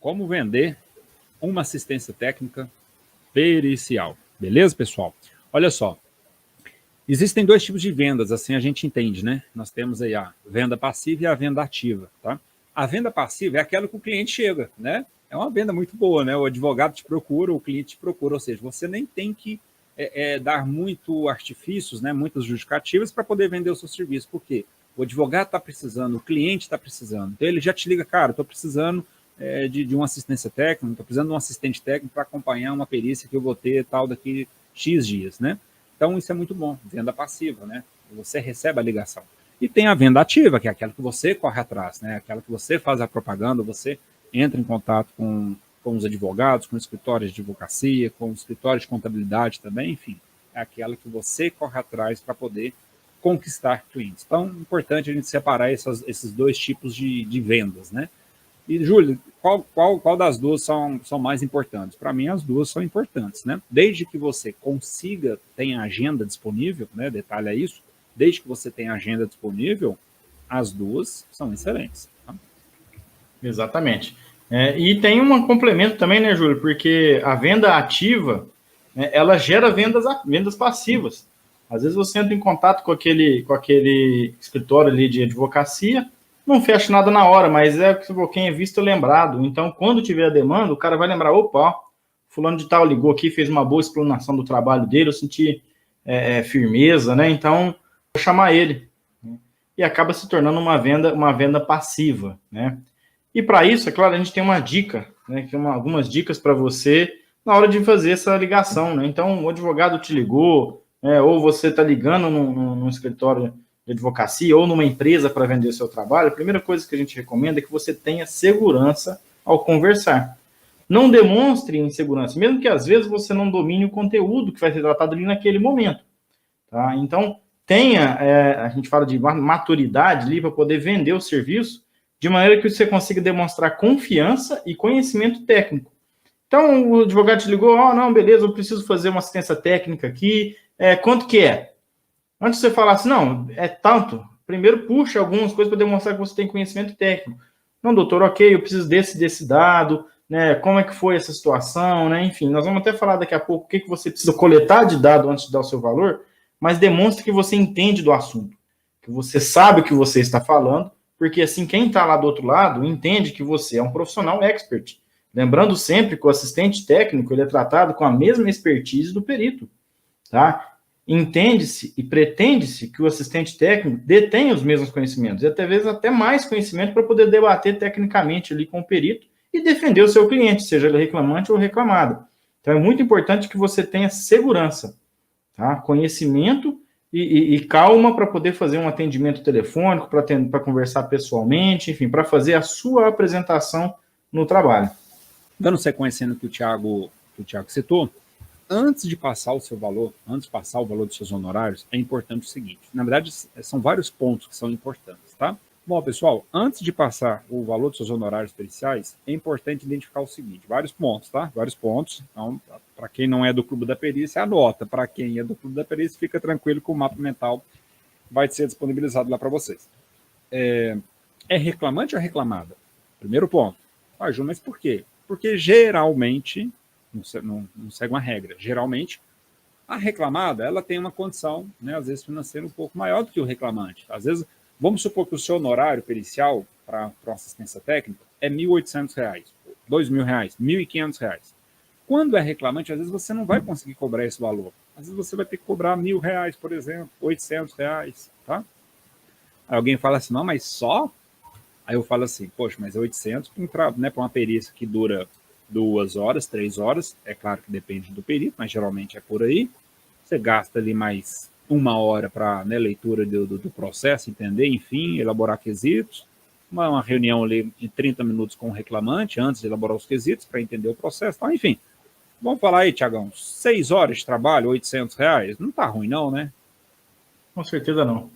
Como vender uma assistência técnica pericial. Beleza, pessoal? Olha só. Existem dois tipos de vendas, assim a gente entende, né? Nós temos aí a venda passiva e a venda ativa, tá? A venda passiva é aquela que o cliente chega, né? É uma venda muito boa, né? O advogado te procura, o cliente te procura, ou seja, você nem tem que dar muito artifícios, né? Muitas justificativas para poder vender o seu serviço. Por quê? O advogado está precisando, o cliente está precisando. Então ele já te liga, cara, estou precisando de uma assistência técnica, estou precisando de um assistente técnico para acompanhar uma perícia que eu vou ter tal daqui X dias, né? Então, isso é muito bom, venda passiva, né? Você recebe a ligação. E tem a venda ativa, que é aquela que você corre atrás, né? Aquela que você faz a propaganda, você entra em contato com os advogados, com escritórios de advocacia, com escritórios de contabilidade também, enfim. É aquela que você corre atrás para poder conquistar clientes. Então, é importante a gente separar esses dois tipos de vendas, né? E, Júlio, qual das duas são mais importantes? Para mim, as duas são importantes, né? Desde que você consiga, tenha agenda disponível, né? Detalha isso. Desde que você tenha agenda disponível, as duas são excelentes. Tá? Exatamente. E tem um complemento também, né, Júlio? Porque a venda ativa, né, ela gera vendas passivas. Às vezes você entra em contato com aquele escritório ali de advocacia, não fecha nada na hora, mas quem é visto é lembrado. Então, quando tiver a demanda, o cara vai lembrar, opa, fulano de tal ligou aqui, fez uma boa explanação do trabalho dele, eu senti firmeza, né? Então, vou chamar ele. E acaba se tornando uma venda passiva, né? E para isso, é claro, a gente tem uma dica, né? Algumas dicas para você na hora de fazer essa ligação, né? Então, o advogado te ligou, ou você está ligando num escritório de advocacia ou numa empresa para vender o seu trabalho, a primeira coisa que a gente recomenda é que você tenha segurança ao conversar. Não demonstre insegurança, mesmo que às vezes você não domine o conteúdo que vai ser tratado ali naquele momento. Tá? Então, a gente fala de maturidade ali para poder vender o serviço de maneira que você consiga demonstrar confiança e conhecimento técnico. Então, o advogado te ligou, não, beleza, eu preciso fazer uma assistência técnica aqui, quanto que é? Antes de você falar assim, não, é tanto, primeiro puxa algumas coisas para demonstrar que você tem conhecimento técnico. Não, doutor, ok, eu preciso desse dado, né? Como é que foi essa situação, né? Enfim, nós vamos até falar daqui a pouco o que você precisa coletar de dado antes de dar o seu valor, mas demonstre que você entende do assunto, que você sabe o que você está falando, porque assim, quem está lá do outro lado entende que você é um profissional expert. Lembrando sempre que o assistente técnico ele é tratado com a mesma expertise do perito, tá? Entende-se e pretende-se que o assistente técnico detenha os mesmos conhecimentos, e até vezes até mais conhecimento para poder debater tecnicamente ali com o perito e defender o seu cliente, seja ele reclamante ou reclamado. Então é muito importante que você tenha segurança, tá? Conhecimento e calma para poder fazer um atendimento telefônico, para conversar pessoalmente, enfim, para fazer a sua apresentação no trabalho. Dando sequência no que o Thiago citou, antes de passar o seu valor, antes de passar o valor dos seus honorários, é importante o seguinte, na verdade, são vários pontos que são importantes, tá? Bom, pessoal, antes de passar o valor dos seus honorários periciais, é importante identificar o seguinte, vários pontos, tá? Vários pontos. Então, para quem não é do Clube da Perícia, anota. Para quem é do Clube da Perícia, fica tranquilo que o mapa mental vai ser disponibilizado lá para vocês. É reclamante ou reclamada? Primeiro ponto. Ju, mas por quê? Porque geralmente, não segue uma regra, geralmente, a reclamada, ela tem uma condição, né, às vezes financeira um pouco maior do que o reclamante. Às vezes, vamos supor que o seu honorário pericial para uma assistência técnica é R$ 1.800, R$ 2.000, R$ 1.500. Quando é reclamante, às vezes você não vai conseguir cobrar esse valor. Às vezes você vai ter que cobrar R$ 1.000, por exemplo, R$ 800, tá? Aí alguém fala assim, não, mas só? Aí eu falo assim, poxa, mas é 800 né, para uma perícia que dura 2 horas, 3 horas, é claro que depende do perito, mas geralmente é por aí. Você gasta ali mais 1 hora para, né, leitura do processo, entender, enfim, elaborar quesitos, uma reunião ali de 30 minutos com o reclamante, antes de elaborar os quesitos, para entender o processo, então, enfim. Vamos falar aí, Tiagão, 6 horas de trabalho, R$ 800, não está ruim não, né? Com certeza não.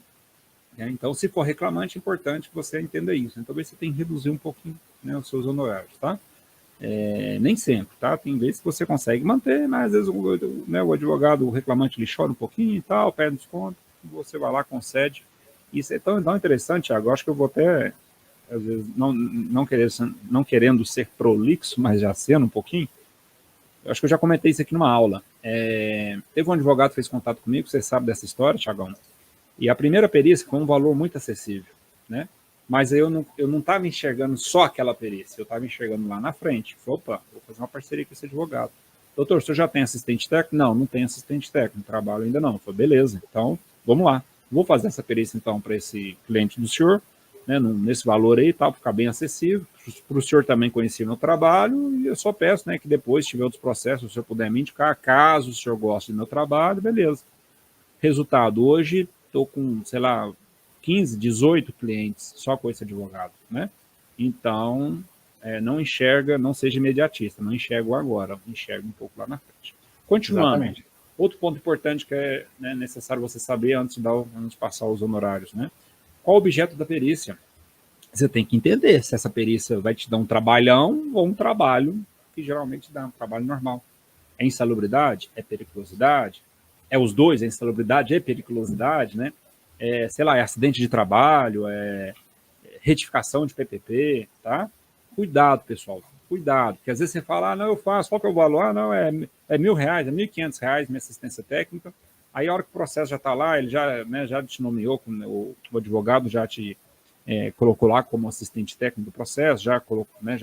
Então, se for reclamante, é importante que você entenda isso. Então, talvez você tenha que reduzir um pouquinho, né, os seus honorários, tá? Nem sempre, tá? Tem vezes que você consegue manter, mas às vezes o advogado, o reclamante, ele chora um pouquinho e tal, pede desconto, você vai lá, concede. Isso é tão interessante, Thiago, acho que eu vou até às vezes não querendo ser prolixo, mas já sendo um pouquinho, eu acho que eu já comentei isso aqui numa aula. Teve um advogado que fez contato comigo, você sabe dessa história, Thiagão, e a primeira perícia foi um valor muito acessível, né? Mas eu não estava enxergando só aquela perícia, eu estava enxergando lá na frente. Falei, opa, vou fazer uma parceria com esse advogado. Doutor, o senhor já tem assistente técnico? Não tem assistente técnico, trabalho ainda não. Eu falei, beleza, então vamos lá. Vou fazer essa perícia então para esse cliente do senhor, né, nesse valor aí, para ficar bem acessível, para o senhor também conhecer meu trabalho, e eu só peço, né, que depois, se tiver outros processos, o senhor puder me indicar, caso o senhor goste do meu trabalho, beleza. Resultado, hoje estou com, sei lá, 15, 18 clientes só com esse advogado, né? Então, não enxerga, não seja imediatista, não enxerga agora, enxerga um pouco lá na frente. Continuando, exatamente. Outro ponto importante que é, né, necessário você saber antes de passar os honorários, né? Qual o objeto da perícia? Você tem que entender se essa perícia vai te dar um trabalhão ou um trabalho que geralmente dá um trabalho normal. É insalubridade? É periculosidade? É os dois, é insalubridade e periculosidade, né? Sei lá, é acidente de trabalho, é retificação de PPP, tá? Cuidado, pessoal, cuidado, porque às vezes você fala, não, eu faço, qual que é o valor? Não, é R$1.000, é R$1.500 minha assistência técnica, aí a hora que o processo já está lá, ele já te nomeou, o advogado já te colocou lá como assistente técnico do processo, já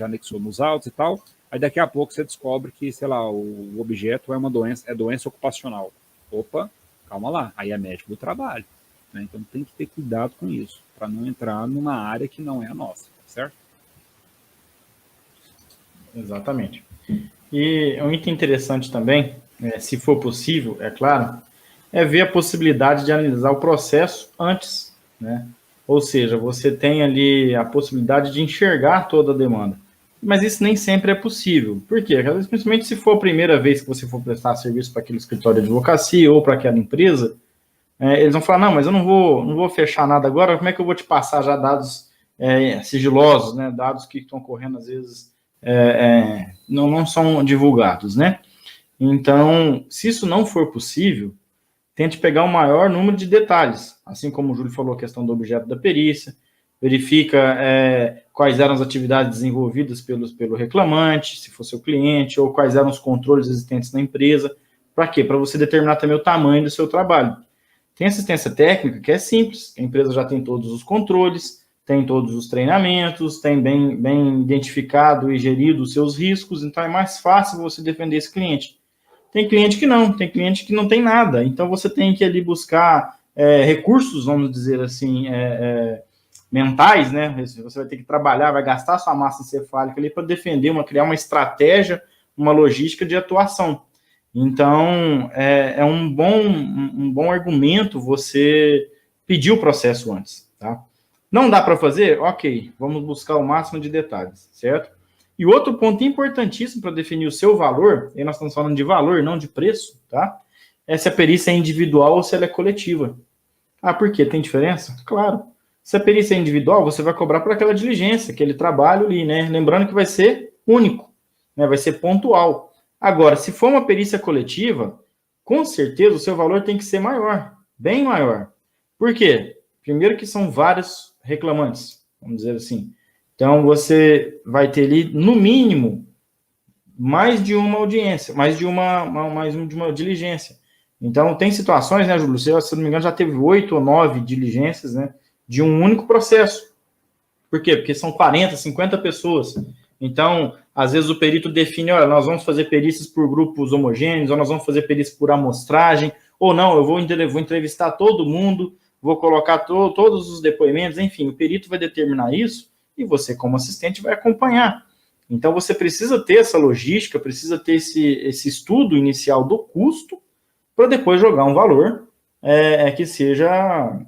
anexou nos autos e tal, aí daqui a pouco você descobre que, sei lá, o objeto é uma doença, é doença ocupacional. Opa, calma lá, aí é médico do trabalho. Então tem que ter cuidado com isso, para não entrar numa área que não é a nossa, certo? Exatamente. E um item interessante também, se for possível, é claro, é ver a possibilidade de analisar o processo antes, né? Ou seja, você tem ali a possibilidade de enxergar toda a demanda. Mas isso nem sempre é possível. Por quê? Principalmente se for a primeira vez que você for prestar serviço para aquele escritório de advocacia ou para aquela empresa, eles vão falar, não, mas eu não vou fechar nada agora, como é que eu vou te passar já dados sigilosos, né? Dados que estão correndo, às vezes, não são divulgados, né? Então, se isso não for possível, tente pegar o maior número de detalhes, assim como o Júlio falou, a questão do objeto da perícia, verifica quais eram as atividades desenvolvidas pelo reclamante, se for seu cliente, ou quais eram os controles existentes na empresa. Para quê? Para você determinar também o tamanho do seu trabalho. Tem assistência técnica que é simples, a empresa já tem todos os controles, tem todos os treinamentos, tem bem identificado e gerido os seus riscos, então é mais fácil você defender esse cliente. Tem cliente que não tem nada, então você tem que ali buscar recursos, vamos dizer assim, mentais, né? Você vai ter que trabalhar, vai gastar sua massa encefálica ali para defender, criar uma estratégia, uma logística de atuação. Então, é um bom argumento você pedir o processo antes, tá? Não dá para fazer? Ok, vamos buscar o máximo de detalhes, certo? E outro ponto importantíssimo para definir o seu valor, e nós estamos falando de valor, não de preço, tá? É se a perícia é individual ou se ela é coletiva. Ah, por quê? Tem diferença? Claro. Se a perícia é individual, você vai cobrar por aquela diligência, aquele trabalho ali, né? Lembrando que vai ser único, né? Vai ser pontual. Agora, se for uma perícia coletiva, com certeza o seu valor tem que ser maior, bem maior. Por quê? Primeiro que são vários reclamantes, vamos dizer assim. Então, você vai ter ali, no mínimo, mais de uma audiência, mais de uma diligência. Então, tem situações, né, Júlio? Você, se não me engano, já teve 8 ou 9 diligências, né, de um único processo. Por quê? Porque são 40, 50 pessoas. Então, às vezes o perito define, olha, nós vamos fazer perícias por grupos homogêneos, ou nós vamos fazer perícias por amostragem, ou não, eu vou entrevistar todo mundo, vou colocar todos os depoimentos, enfim, o perito vai determinar isso e você, como assistente, vai acompanhar. Então, você precisa ter essa logística, precisa ter esse estudo inicial do custo para depois jogar um valor que seja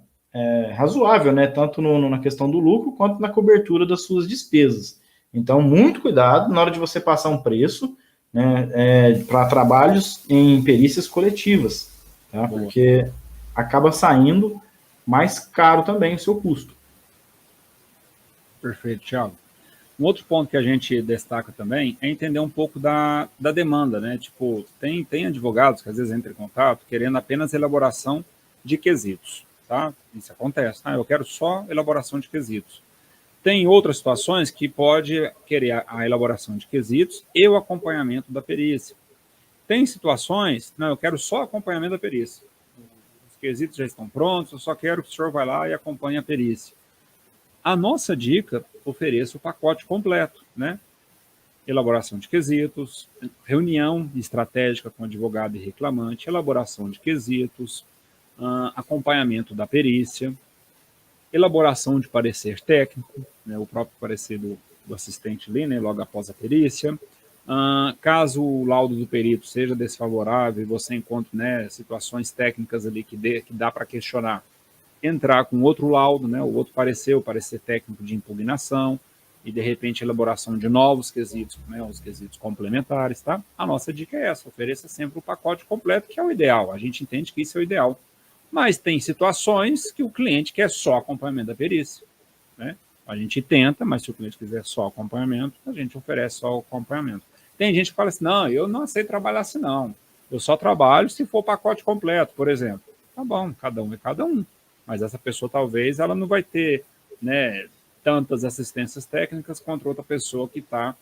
razoável, né? Tanto na questão do lucro quanto na cobertura das suas despesas. Então, muito cuidado na hora de você passar um preço, né, para trabalhos em perícias coletivas, tá? Porque acaba saindo mais caro também o seu custo. Perfeito, Thiago. Um outro ponto que a gente destaca também é entender um pouco da demanda, né? Tipo, tem advogados que às vezes entram em contato querendo apenas elaboração de quesitos, tá? Isso acontece, tá? Eu quero só elaboração de quesitos. Tem outras situações que pode querer a elaboração de quesitos e o acompanhamento da perícia. Tem situações, não, eu quero só acompanhamento da perícia. Os quesitos já estão prontos, eu só quero que o senhor vá lá e acompanhe a perícia. A nossa dica oferece o pacote completo, né? Elaboração de quesitos, reunião estratégica com advogado e reclamante, elaboração de quesitos, acompanhamento da perícia, elaboração de parecer técnico, né, o próprio parecer do assistente ali, né, logo após a perícia. Caso o laudo do perito seja desfavorável e você encontre, né, situações técnicas ali que dá para questionar, entrar com outro laudo, né, o outro parecer, o parecer técnico de impugnação, e de repente elaboração de novos quesitos, né, os quesitos complementares, tá? A nossa dica é essa, ofereça sempre o pacote completo, que é o ideal, a gente entende que isso é o ideal. Mas tem situações que o cliente quer só acompanhamento da perícia, né? A gente tenta, mas se o cliente quiser só acompanhamento, a gente oferece só o acompanhamento. Tem gente que fala assim, não, eu não aceito trabalhar assim não, eu só trabalho se for pacote completo, por exemplo. Tá bom, cada um é cada um, mas essa pessoa talvez ela não vai ter, né, tantas assistências técnicas contra outra pessoa que está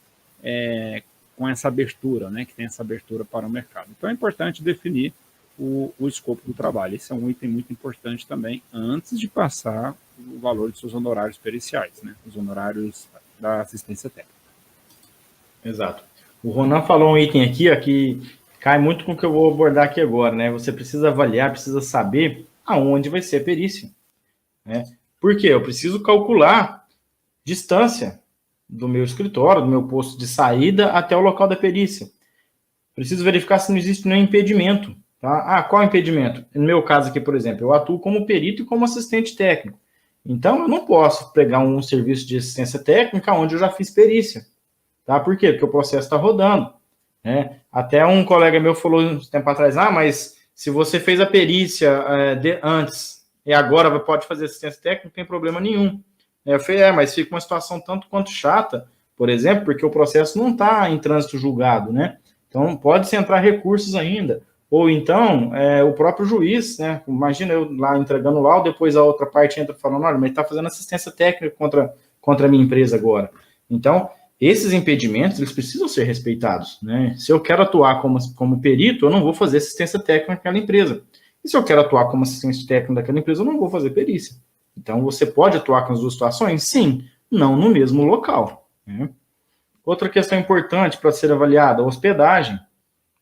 com essa abertura, né, que tem essa abertura para o mercado. Então é importante definir o escopo do trabalho. Esse é um item muito importante também, antes de passar o valor de seus honorários periciais, né? Os honorários da assistência técnica. Exato. O Ronan falou um item aqui, ó, que cai muito com o que eu vou abordar aqui agora, né? Você precisa avaliar, precisa saber aonde vai ser a perícia, né? Por quê? Eu preciso calcular distância do meu escritório, do meu posto de saída até o local da perícia. Preciso verificar se não existe nenhum impedimento. Tá? Qual impedimento? No meu caso aqui, por exemplo, eu atuo como perito e como assistente técnico. Então, eu não posso pegar um serviço de assistência técnica onde eu já fiz perícia. Tá? Por quê? Porque o processo está rodando. Né? Até um colega meu falou um tempo atrás, mas se você fez a perícia antes e agora pode fazer assistência técnica, não tem problema nenhum. Eu falei, mas fica uma situação tanto quanto chata, por exemplo, porque o processo não está em trânsito julgado, né? Então, pode-se entrar recursos ainda. Ou então, o próprio juiz, né? Imagina eu lá entregando o laudo, depois a outra parte entra falando, olha, mas está fazendo assistência técnica contra a minha empresa agora. Então, esses impedimentos, eles precisam ser respeitados, né? Se eu quero atuar como perito, eu não vou fazer assistência técnica naquela empresa. E se eu quero atuar como assistente técnico daquela empresa, eu não vou fazer perícia. Então, você pode atuar com as duas situações? Sim, não no mesmo local. Né? Outra questão importante para ser avaliada, a hospedagem.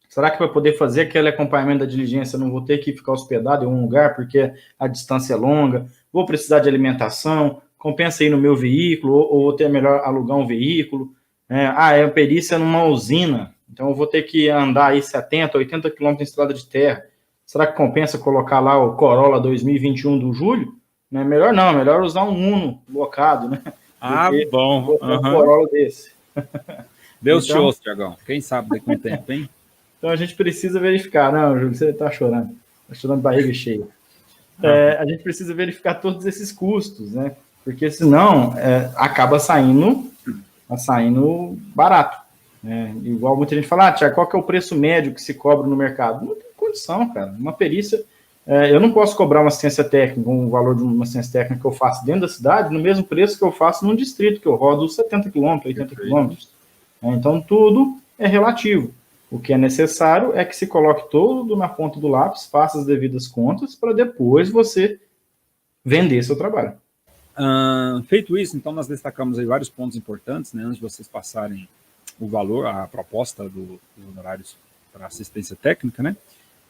Será que para poder fazer aquele acompanhamento da diligência, eu não vou ter que ficar hospedado em um lugar porque a distância é longa? Vou precisar de alimentação? Compensa ir no meu veículo? Ou vou ter melhor alugar um veículo? É perícia numa usina, então eu vou ter que andar aí 70, 80 quilômetros em estrada de terra. Será que compensa colocar lá o Corolla 2021 do Júlio? Não é melhor não, é melhor usar um Uno locado, né? Bom. Um Corolla desse. Deus então, show, Tiagão. Quem sabe daqui a um tempo, hein? Então a gente precisa verificar. Não, Júlio, você está chorando. Está chorando barriga cheia. A gente precisa verificar todos esses custos, né? Porque senão acaba saindo barato. Né? Igual muita gente fala, Tiago, qual que é o preço médio que se cobra no mercado? Não tem condição, cara. Uma perícia... eu não posso cobrar uma assistência técnica, um valor de uma assistência técnica que eu faço dentro da cidade, no mesmo preço que eu faço num distrito, que eu rodo 70 quilômetros, 80 quilômetros. Então, tudo é relativo. O que é necessário é que se coloque tudo na ponta do lápis, faça as devidas contas, para depois você vender seu trabalho. Feito isso, então, nós destacamos aí vários pontos importantes, né, antes de vocês passarem o valor, a proposta dos honorários para assistência técnica, né?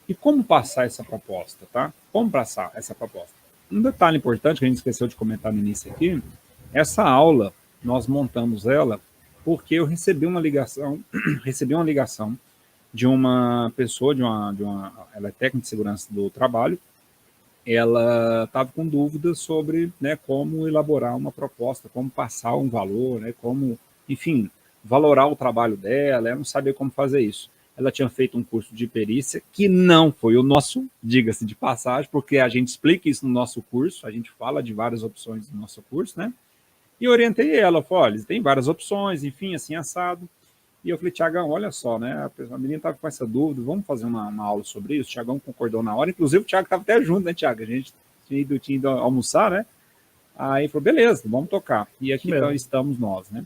E como passar essa proposta, tá? Como passar essa proposta? Um detalhe importante que a gente esqueceu de comentar no início aqui, essa aula, nós montamos ela porque eu recebi uma ligação de uma pessoa, ela é técnica de segurança do trabalho, ela estava com dúvidas sobre, né, como elaborar uma proposta, como passar um valor, né, como, enfim, valorar o trabalho dela, ela não sabia como fazer isso. Ela tinha feito um curso de perícia, que não foi o nosso, diga-se de passagem, porque a gente explica isso no nosso curso, a gente fala de várias opções no nosso curso, né? E orientei ela, falei, olha, tem várias opções, enfim, assim, assado. E eu falei, Tiagão, olha só, né? A menina estava com essa dúvida, vamos fazer uma aula sobre isso? O Tiagão concordou na hora, inclusive o Tiago estava até junto, né, Tiago? A gente tinha ido almoçar, né? Aí falou, beleza, vamos tocar. E aqui estamos nós, né?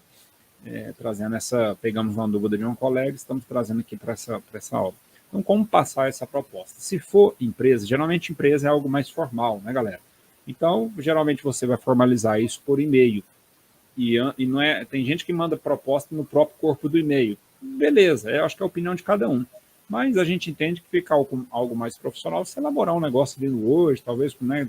Trazendo pegamos uma dúvida de um colega, estamos trazendo aqui para essa aula. Então, como passar essa proposta? Se for empresa, geralmente empresa é algo mais formal, né, galera? Então, geralmente você vai formalizar isso por e-mail. E não tem gente que manda proposta no próprio corpo do e-mail. Beleza, eu acho que é a opinião de cada um. Mas a gente entende que fica algo mais profissional você elaborar um negócio ali no Word, talvez, né,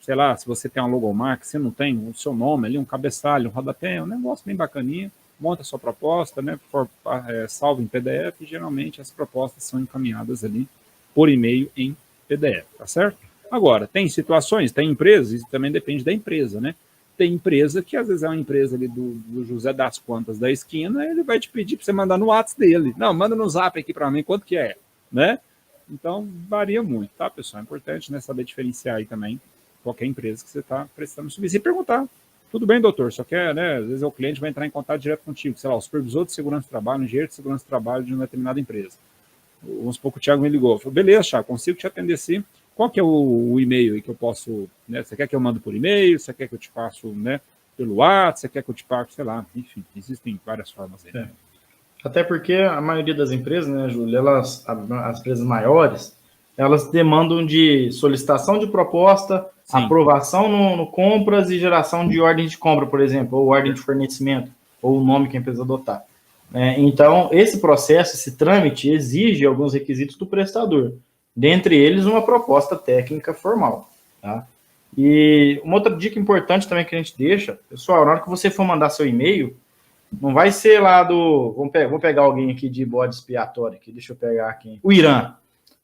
sei lá, se você tem uma logomarca, você não tem o seu nome ali, um cabeçalho, um rodapé, um negócio bem bacaninha, monta a sua proposta, né, salva em PDF, e geralmente as propostas são encaminhadas ali por e-mail em PDF, tá certo? Agora, tem situações, tem empresas, isso também depende da empresa, né? Tem empresa que às vezes é uma empresa ali do José das Quantas da esquina, ele vai te pedir para você mandar no WhatsApp dele. Não, manda no Zap aqui para mim, quanto que é, né? Então, varia muito, tá, pessoal? É importante, né, saber diferenciar aí também qualquer empresa que você está prestando serviço e perguntar. Tudo bem, doutor, só quer, né, às vezes o cliente vai entrar em contato direto contigo, sei lá, o supervisor de segurança do trabalho, o engenheiro de segurança do trabalho de uma determinada empresa. Vamos supor que o Thiago me ligou. Falei, beleza, Thiago, consigo te atender sim. Qual que é o e-mail aí que eu posso, né, você quer que eu mando por e-mail, você quer que eu te passo, né, pelo WhatsApp, você quer que eu te passe, sei lá, enfim, existem várias formas aí. Né? Até porque a maioria das empresas, né, Júlio, as empresas maiores, elas demandam de solicitação de proposta, sim, aprovação no compras e geração de ordem de compra, por exemplo, ou ordem de fornecimento, ou o nome que a empresa adotar. Então, esse processo, esse trâmite, exige alguns requisitos do prestador, dentre eles uma proposta técnica formal. Tá? E uma outra dica importante também que a gente deixa, pessoal, na hora que você for mandar seu e-mail, não vai ser lá do... Vou pegar alguém aqui de bode expiatório, aqui, deixa eu pegar aqui. O Irã.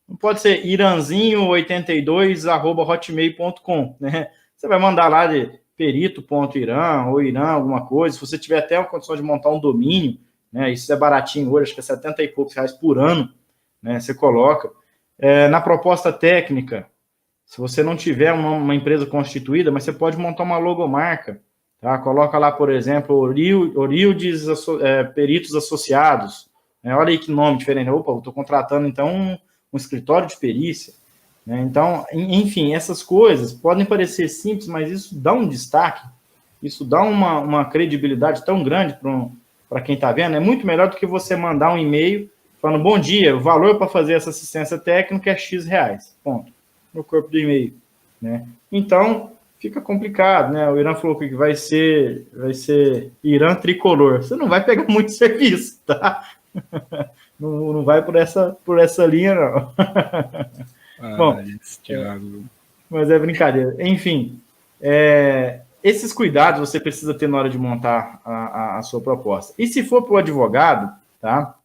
Não pode ser iranzinho82@hotmail.com, né? Você vai mandar lá de perito.iran ou Irã, alguma coisa. Se você tiver até a condição de montar um domínio, né? Isso é baratinho hoje, acho que é 70 e poucos reais por ano, né? Você coloca. Na proposta técnica, se você não tiver uma empresa constituída, mas você pode montar uma logomarca, tá? Coloca lá, por exemplo, Orildes Peritos Associados. Olha aí que nome diferente. Opa, eu estou contratando, então, um escritório de perícia. Né? Então, enfim, essas coisas podem parecer simples, mas isso dá um destaque, isso dá uma credibilidade tão grande para quem está vendo. É muito melhor do que você mandar um e-mail falando, bom dia, o valor para fazer essa assistência técnica é X reais. Ponto. No corpo do e-mail. Né? Então, fica complicado, né? O Irã falou que vai ser Irã tricolor. Você não vai pegar muito serviço, tá? Não vai por essa linha, não. Bom, mas é brincadeira. Enfim, esses cuidados você precisa ter na hora de montar a sua proposta. E se for para o advogado, tá?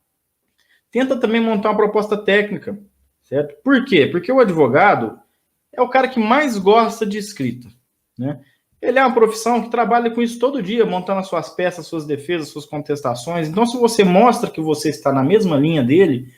Tenta também montar uma proposta técnica, certo? Por quê? Porque o advogado é o cara que mais gosta de escrita, né? Ele é uma profissão que trabalha com isso todo dia, montando as suas peças, suas defesas, suas contestações. Então, se você mostra que você está na mesma linha dele,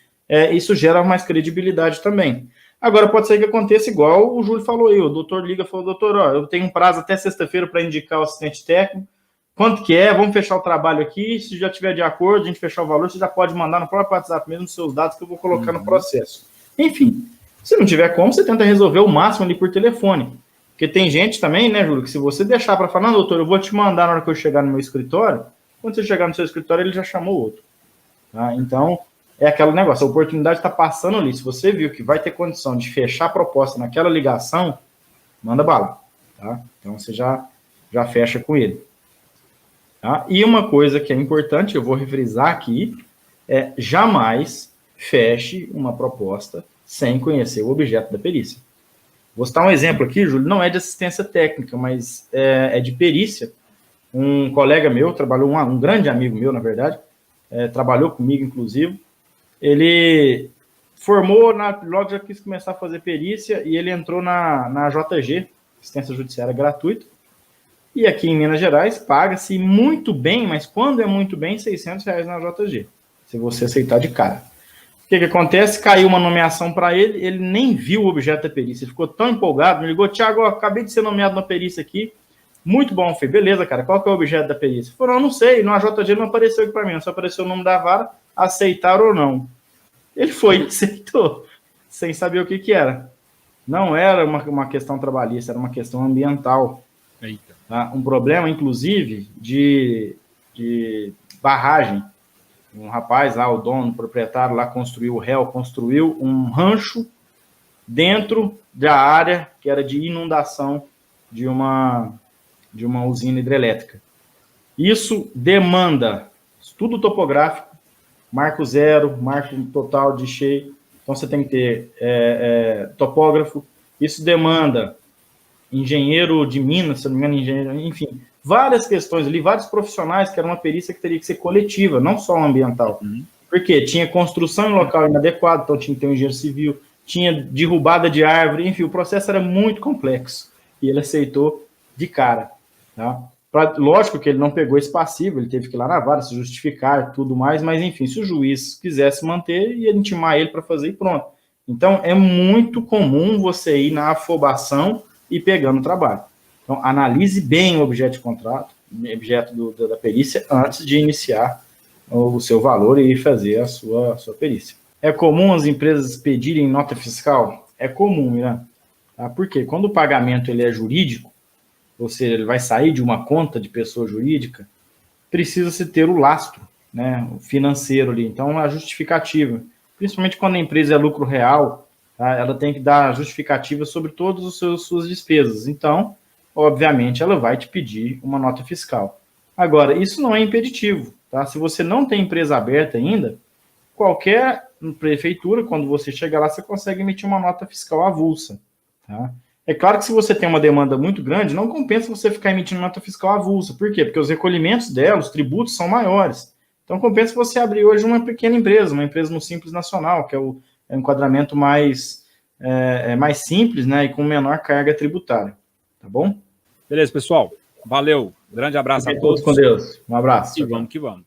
isso gera mais credibilidade também. Agora, pode ser que aconteça igual o Júlio falou aí, o doutor liga e falou, doutor, eu tenho um prazo até sexta-feira para indicar o assistente técnico, quanto que é? Vamos fechar o trabalho aqui, se já tiver de acordo, a gente fechar o valor, você já pode mandar no próprio WhatsApp mesmo os seus dados que eu vou colocar no processo. Enfim, se não tiver como, você tenta resolver o máximo ali por telefone. Porque tem gente também, né, Júlio, que se você deixar para falar, não, doutor, eu vou te mandar na hora que eu chegar no meu escritório, quando você chegar no seu escritório, ele já chamou outro. Tá? Então, é aquele negócio, a oportunidade está passando ali. Se você viu que vai ter condição de fechar a proposta naquela ligação, manda bala. Tá? Então, você já fecha com ele. Tá? E uma coisa que é importante, eu vou refrisar aqui, jamais feche uma proposta sem conhecer o objeto da perícia. Vou citar um exemplo aqui, Júlio, não é de assistência técnica, mas é de perícia. Um colega meu, um grande amigo meu, na verdade, trabalhou comigo, inclusive, ele formou, logo já quis começar a fazer perícia, e ele entrou na JG, assistência judiciária gratuita, e aqui em Minas Gerais paga-se muito bem, mas quando é muito bem, R$600 na JG, se você aceitar de cara. O que acontece? Caiu uma nomeação para ele, ele nem viu o objeto da perícia, ele ficou tão empolgado, me ligou, Thiago, acabei de ser nomeado na perícia aqui, muito bom. Falei, beleza, cara, qual que é o objeto da perícia? Ele falou, não sei, na JG não apareceu aqui para mim, só apareceu o nome da vara, aceitar ou não. Ele foi, aceitou, sem saber o que era. Não era uma questão trabalhista, era uma questão ambiental. Eita. tá? Um problema, inclusive, de barragem. Um rapaz lá, o dono, o proprietário lá construiu um rancho dentro da área que era de inundação de uma usina hidrelétrica. Isso demanda estudo topográfico, marco zero, marco total de cheio. Então, você tem que ter topógrafo. Isso demanda engenheiro de Minas, se não me engano, engenheiro, enfim, várias questões ali, vários profissionais, que era uma perícia que teria que ser coletiva, não só ambiental. Porque tinha construção em local inadequado, então tinha que ter um engenheiro civil, tinha derrubada de árvore, enfim, o processo era muito complexo. E ele aceitou de cara. Tá? Lógico que ele não pegou esse passivo, ele teve que ir lá na vara se justificar e tudo mais, mas enfim, se o juiz quisesse manter, ia intimar ele para fazer e pronto. Então, é muito comum você ir na afobação e pegando o trabalho. Então, analise bem o objeto de contrato, o objeto da perícia, antes de iniciar o seu valor e fazer a sua perícia. É comum as empresas pedirem nota fiscal? É comum, né? Tá? Porque quando o pagamento ele é jurídico, ou seja, ele vai sair de uma conta de pessoa jurídica, precisa-se ter o lastro, né, o financeiro ali. Então, a justificativa, principalmente quando a empresa é lucro real, tá, ela tem que dar justificativa sobre todas as suas despesas. Então, obviamente, ela vai te pedir uma nota fiscal. Agora, isso não é impeditivo. Tá? Se você não tem empresa aberta ainda, qualquer prefeitura, quando você chegar lá, você consegue emitir uma nota fiscal avulsa. Tá? É claro que se você tem uma demanda muito grande, não compensa você ficar emitindo nota fiscal avulsa. Por quê? Porque os recolhimentos dela, os tributos são maiores. Então, compensa você abrir hoje uma pequena empresa, uma empresa no Simples Nacional, que é o enquadramento mais simples, né, e com menor carga tributária. Tá bom? Beleza, pessoal. Valeu. Grande abraço a todos. Com Deus. Um abraço. E vamos que vamos.